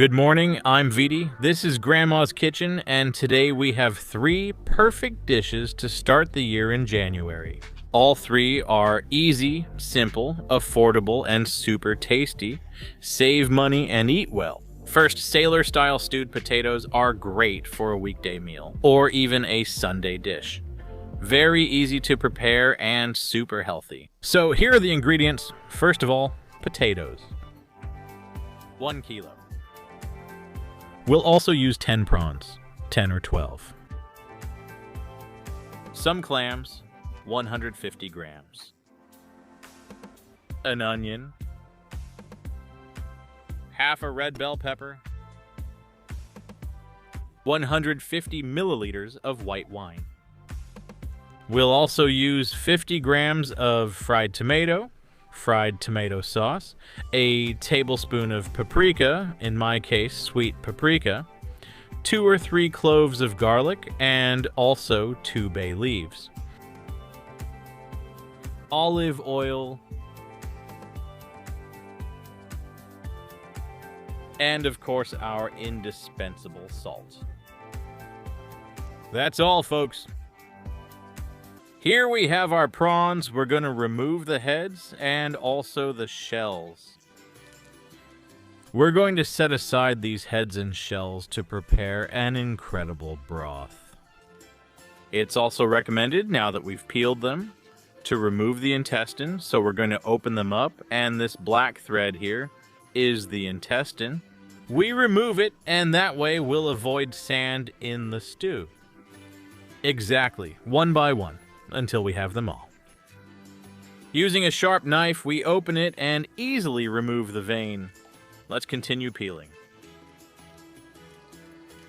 Good morning, I'm Viti. This is Grandma's Kitchen, and today we have 3 perfect dishes to start the year in January. All 3 are easy, simple, affordable, and super tasty. Save money and eat well. First, sailor-style stewed potatoes are great for a weekday meal, or even a Sunday dish. Very easy to prepare and super healthy. So here are the ingredients. First of all, potatoes. 1 kilo. We'll also use 10 prawns, 10 or 12. Some clams, 150 grams. An onion. Half a red bell pepper. 150 milliliters of white wine. We'll also use 50 grams of fried tomato sauce, a tablespoon of paprika, in my case, sweet paprika, 2 or 3 cloves of garlic, and also 2 bay leaves. Olive oil, and of course our indispensable salt. That's all, folks. Here we have our prawns. We're going to remove the heads and also the shells. We're going to set aside these heads and shells to prepare an incredible broth. It's also recommended, now that we've peeled them, to remove the intestine. So we're going to open them up, and this black thread here is the intestine. We remove it, and that way we'll avoid sand in the stew. Exactly, one by one, until we have them all. Using a sharp knife, we open it and easily remove the vein. Let's continue peeling.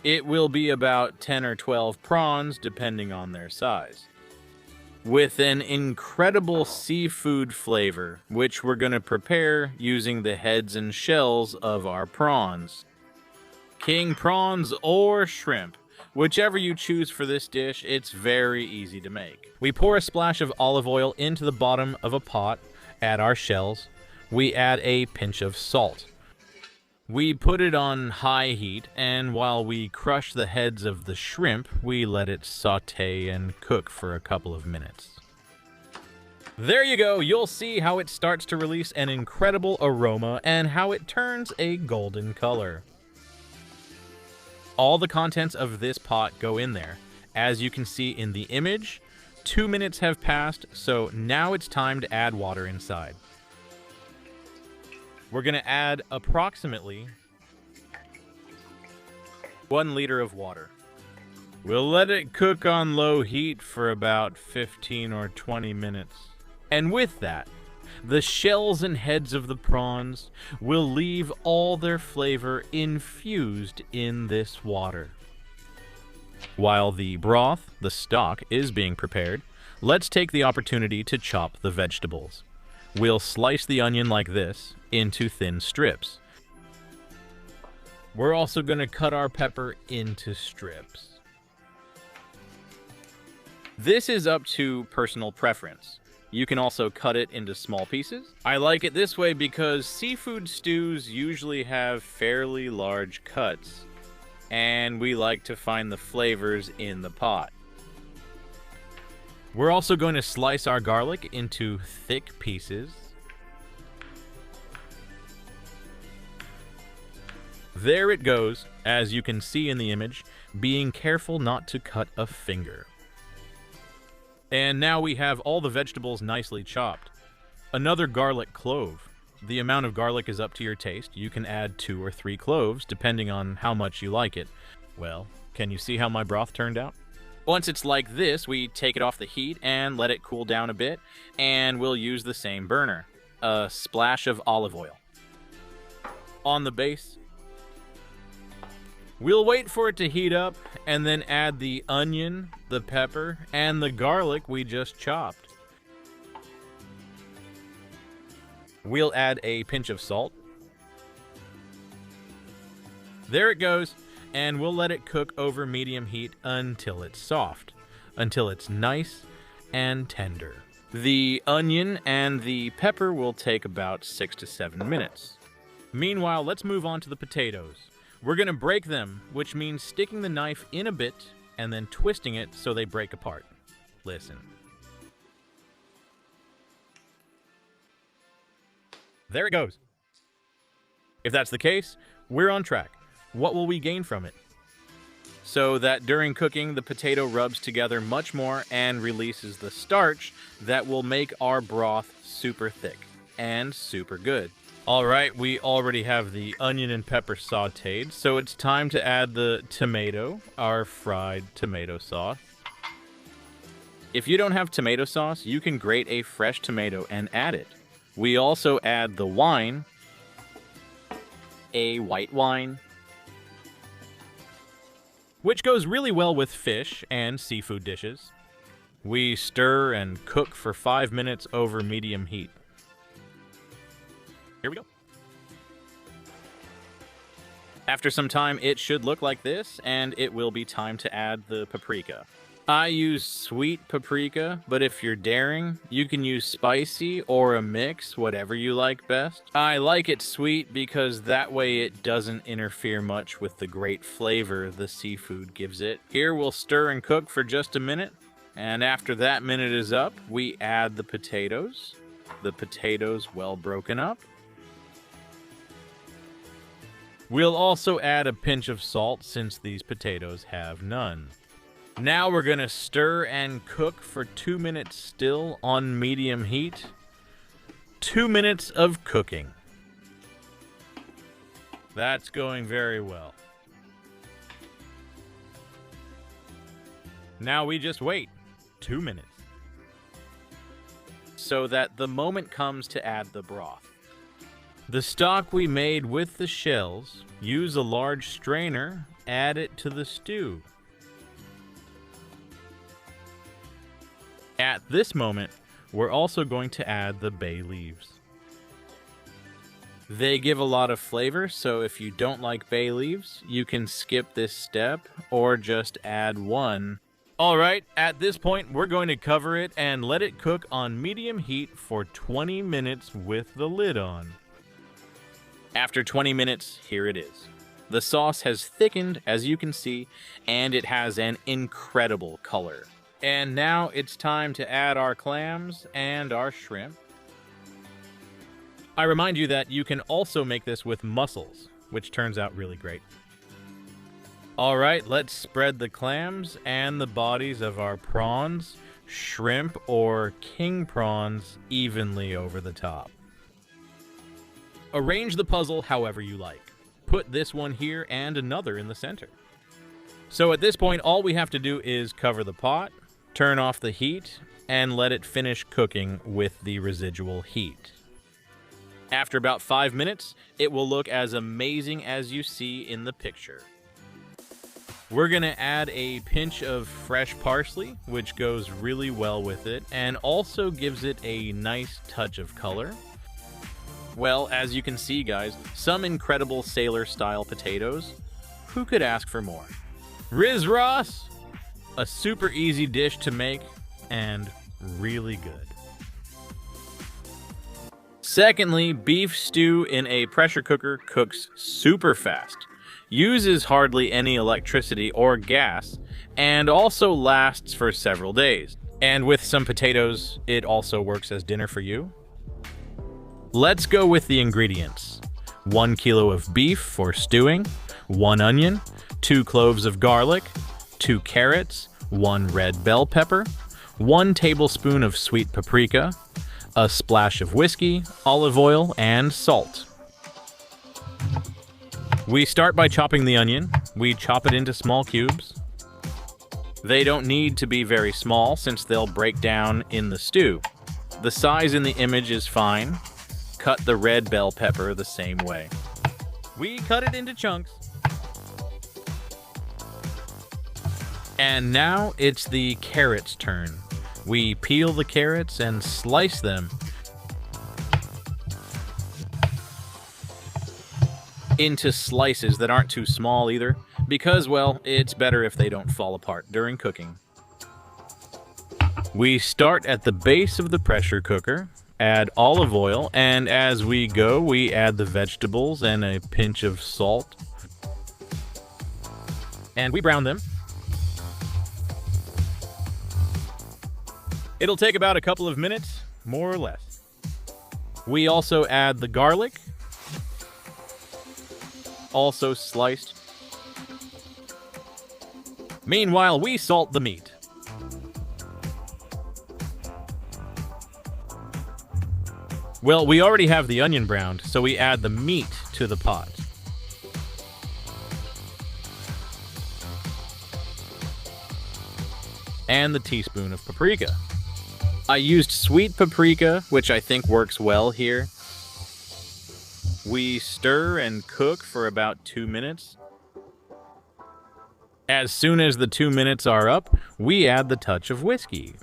It will be about 10 or 12 prawns, depending on their size, with an incredible seafood flavor, which we're going to prepare using the heads and shells of our prawns. King prawns or shrimp. Whichever you choose for this dish, it's very easy to make. We pour a splash of olive oil into the bottom of a pot, add our shells. We add a pinch of salt. We put it on high heat, and while we crush the heads of the shrimp, we let it saute and cook for a couple of minutes. There you go. You'll see how it starts to release an incredible aroma and how it turns a golden color. All the contents of this pot go in there. As you can see in the image, 2 minutes have passed, so now it's time to add water inside. We're going to add approximately 1 liter of water. We'll let it cook on low heat for about 15 or 20 minutes. And with that, the shells and heads of the prawns will leave all their flavor infused in this water. While the broth, the stock, is being prepared, let's take the opportunity to chop the vegetables. We'll slice the onion like this into thin strips. We're also going to cut our pepper into strips. This is up to personal preference. You can also cut it into small pieces. I like it this way because seafood stews usually have fairly large cuts, and we like to find the flavors in the pot. We're also going to slice our garlic into thick pieces. There it goes, as you can see in the image, being careful not to cut a finger. And now we have all the vegetables nicely chopped. Another garlic clove. The amount of garlic is up to your taste. You can add 2 or 3 cloves, depending on how much you like it. Well, can you see how my broth turned out? Once it's like this, we take it off the heat and let it cool down a bit, and we'll use the same burner. A splash of olive oil. On the base, we'll wait for it to heat up and then add the onion, the pepper, and the garlic we just chopped. We'll add a pinch of salt. There it goes, and we'll let it cook over medium heat until it's soft, until it's nice and tender. The onion and the pepper will take about 6 to 7 minutes. Meanwhile, let's move on to the potatoes. We're going to break them, which means sticking the knife in a bit and then twisting it so they break apart. Listen. There it goes. If that's the case, we're on track. What will we gain from it? So that during cooking, the potato rubs together much more and releases the starch that will make our broth super thick and super good. All right, we already have the onion and pepper sauteed, so it's time to add the tomato, our fried tomato sauce. If you don't have tomato sauce, you can grate a fresh tomato and add it. We also add the wine, a white wine, which goes really well with fish and seafood dishes. We stir and cook for 5 minutes over medium heat. Here we go. After some time, it should look like this, and it will be time to add the paprika. I use sweet paprika, but if you're daring, you can use spicy or a mix, whatever you like best. I like it sweet because that way it doesn't interfere much with the great flavor the seafood gives it. Here we'll stir and cook for just a minute, and after that minute is up, we add the potatoes. The potatoes well broken up. We'll also add a pinch of salt since these potatoes have none. Now we're going to stir and cook for 2 minutes still on medium heat. 2 minutes of cooking. That's going very well. Now we just wait 2 minutes. So that the moment comes to add the broth. The stock we made with the shells, use a large strainer, add it to the stew. At this moment, we're also going to add the bay leaves. They give a lot of flavor, so if you don't like bay leaves, you can skip this step or just add one. Alright, at this point, we're going to cover it and let it cook on medium heat for 20 minutes with the lid on. After 20 minutes, here it is. The sauce has thickened, as you can see, and it has an incredible color. And now it's time to add our clams and our shrimp. I remind you that you can also make this with mussels, which turns out really great. Alright, let's spread the clams and the bodies of our prawns, shrimp, or king prawns evenly over the top. Arrange the puzzle however you like. Put this one here and another in the center. So at this point, all we have to do is cover the pot, turn off the heat, and let it finish cooking with the residual heat. After about 5 minutes, it will look as amazing as you see in the picture. We're going to add a pinch of fresh parsley, which goes really well with it, and also gives it a nice touch of color. Well, as you can see, guys, some incredible sailor-style potatoes. Who could ask for more? Riz Ross! A super easy dish to make, and really good. Secondly, beef stew in a pressure cooker cooks super fast, uses hardly any electricity or gas, and also lasts for several days. And with some potatoes, it also works as dinner for you. Let's go with the ingredients. 1 kilo of beef for stewing, 1 onion, 2 cloves of garlic, 2 carrots, 1 red bell pepper, 1 tablespoon of sweet paprika, a splash of whiskey, olive oil, and salt. We start by chopping the onion. We chop it into small cubes. They don't need to be very small since they'll break down in the stew. The size in the image is fine. Cut the red bell pepper the same way. We cut it into chunks. And now it's the carrots' turn. We peel the carrots and slice them into slices that aren't too small either, because, well, it's better if they don't fall apart during cooking. We start at the base of the pressure cooker, add olive oil, and as we go, we add the vegetables and a pinch of salt. and we brown them. It'll take about a couple of minutes, more or less. We also add the garlic, also sliced. Meanwhile, we salt the meat. Well, we already have the onion browned, so we add the meat to the pot. And the teaspoon of paprika. I used sweet paprika, which I think works well here. We stir and cook for about 2 minutes. As soon as the 2 minutes are up, we add the touch of whiskey.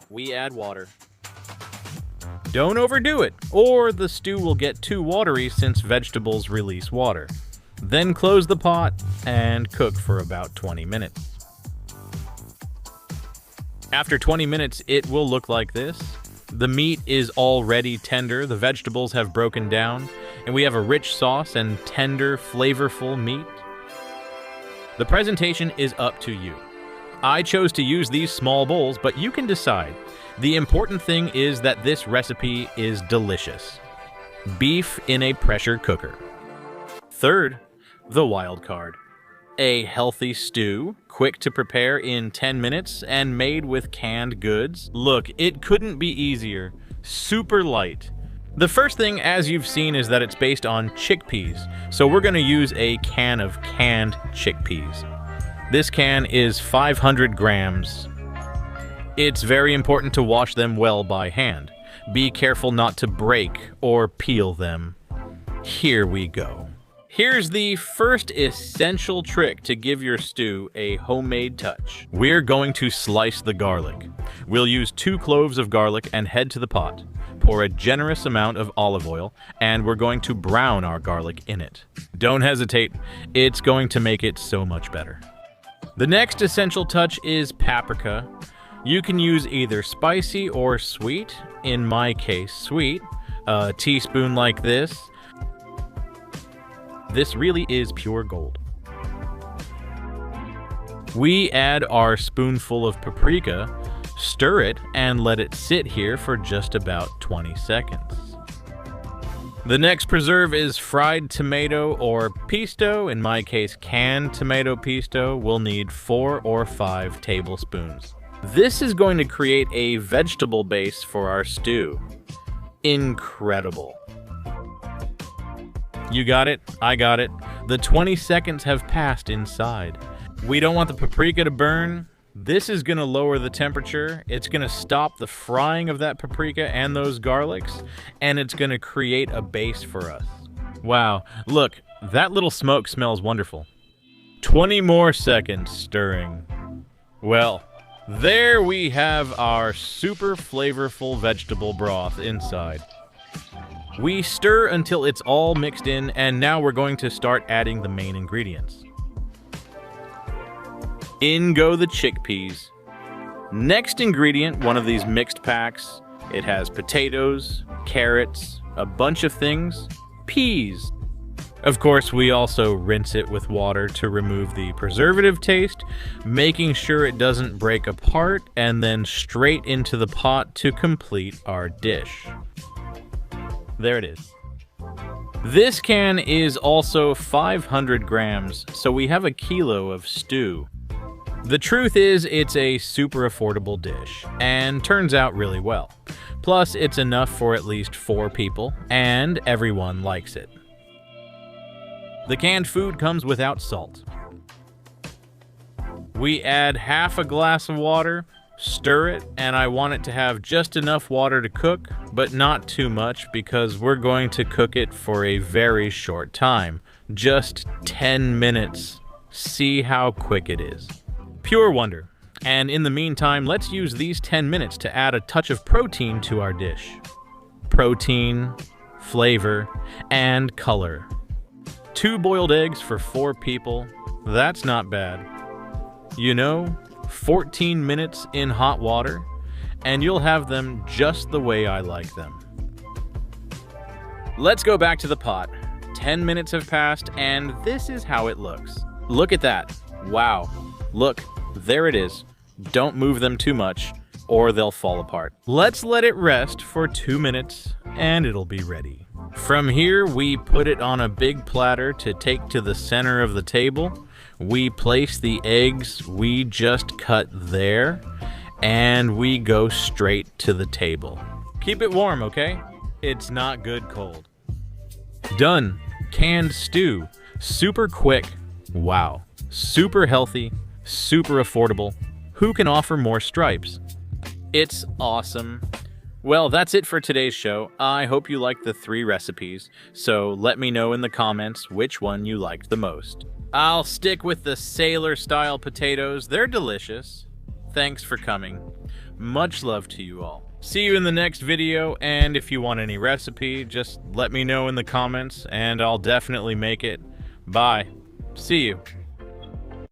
We add water. Don't overdo it, or the stew will get too watery since vegetables release water. Then close the pot and cook for about 20 minutes. After 20 minutes, it will look like this. The meat is already tender, the vegetables have broken down, and we have a rich sauce and tender, flavorful meat. The presentation is up to you. I chose to use these small bowls, but you can decide. The important thing is that this recipe is delicious. Beef in a pressure cooker. Third, the wild card. A healthy stew, quick to prepare in 10 minutes and made with canned goods. Look, it couldn't be easier. Super light. The first thing, as you've seen, is that it's based on chickpeas, so we're going to use a can of canned chickpeas. This can is 500 grams. It's very important to wash them well by hand. Be careful not to break or peel them. Here we go. Here's the first essential trick to give your stew a homemade touch. We're going to slice the garlic. We'll use 2 cloves of garlic and head to the pot. Pour a generous amount of olive oil, and we're going to brown our garlic in it. Don't hesitate, it's going to make it so much better. The next essential touch is paprika. You can use either spicy or sweet. In my case, sweet. A teaspoon like this. This really is pure gold. We add our spoonful of paprika, stir it, and let it sit here for just about 20 seconds. The next preserve is fried tomato or pesto. In my case, canned tomato pesto. We'll need 4 or 5 tablespoons. This is going to create a vegetable base for our stew. Incredible. You got it, I got it. The 20 seconds have passed inside. We don't want the paprika to burn. This is gonna lower the temperature. It's gonna stop the frying of that paprika and those garlics, and it's gonna create a base for us. Wow, look, that little smoke smells wonderful. 20 more seconds stirring. Well, there we have our super flavorful vegetable broth inside. We stir until it's all mixed in, and now we're going to start adding the main ingredients. In go the chickpeas. Next ingredient, one of these mixed packs. It has potatoes, carrots, a bunch of things, peas. Of course, we also rinse it with water to remove the preservative taste, making sure it doesn't break apart, and then straight into the pot to complete our dish. There it is. This can is also 500 grams, so we have a kilo of stew. The truth is, it's a super affordable dish, and turns out really well. Plus, it's enough for at least 4 people, and everyone likes it. The canned food comes without salt. We add half a glass of water, stir it, and I want it to have just enough water to cook, but not too much because we're going to cook it for a very short time. Just 10 minutes. See how quick it is. Pure wonder. And in the meantime, let's use these 10 minutes to add a touch of protein to our dish. Protein, flavor, and color. 2 boiled eggs for 4 people. That's not bad. You know, 14 minutes in hot water, and you'll have them just the way I like them. Let's go back to the pot. 10 minutes have passed, and this is how it looks. Look at that. Wow. Look, there it is. Don't move them too much, or they'll fall apart. Let's let it rest for 2 minutes, and it'll be ready. From here, we put it on a big platter to take to the center of the table. We place the eggs we just cut there, and we go straight to the table. Keep it warm, okay? It's not good cold. Done. Canned stew. Super quick. Wow. Super healthy. Super affordable. Who can offer more stripes? It's awesome. Well, that's it for today's show. I hope you liked the 3 recipes, so let me know in the comments which one you liked the most. I'll stick with the sailor-style potatoes. They're delicious. Thanks for coming. Much love to you all. See you in the next video, and if you want any recipe, just let me know in the comments, and I'll definitely make it. Bye. See you.